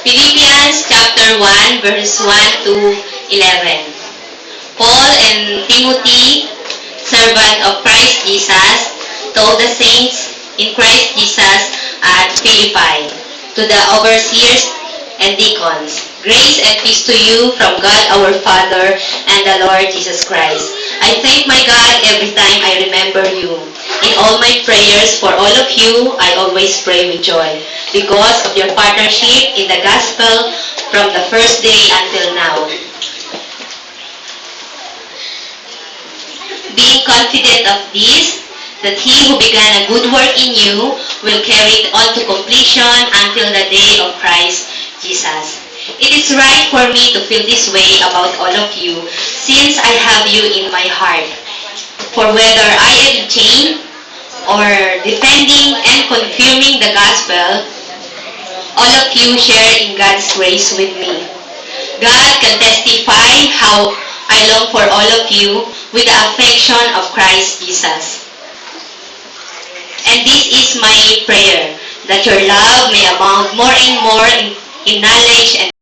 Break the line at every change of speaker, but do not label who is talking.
Philippians chapter 1, verse 1 to 11. Paul and Timothy, servant of Christ Jesus, told the saints in Christ Jesus at Philippi, to the overseers and deacons, grace and peace to you from God our Father and the Lord Jesus Christ. I thank my God every time I remember you. In all my prayers for all of you, I always pray with joy because of your partnership in the gospel from the first day until now. Being confident of this, that he who began a good work in you will carry it on to completion until the day of Christ Jesus. It is right for me to feel this way about all of you, since I have you in my heart. For whether I am in chain or defending and confirming the gospel, all of you share in God's grace with me. God can testify how I long for all of you with the affection of Christ Jesus. And this is my prayer, that your love may abound more and more in knowledge and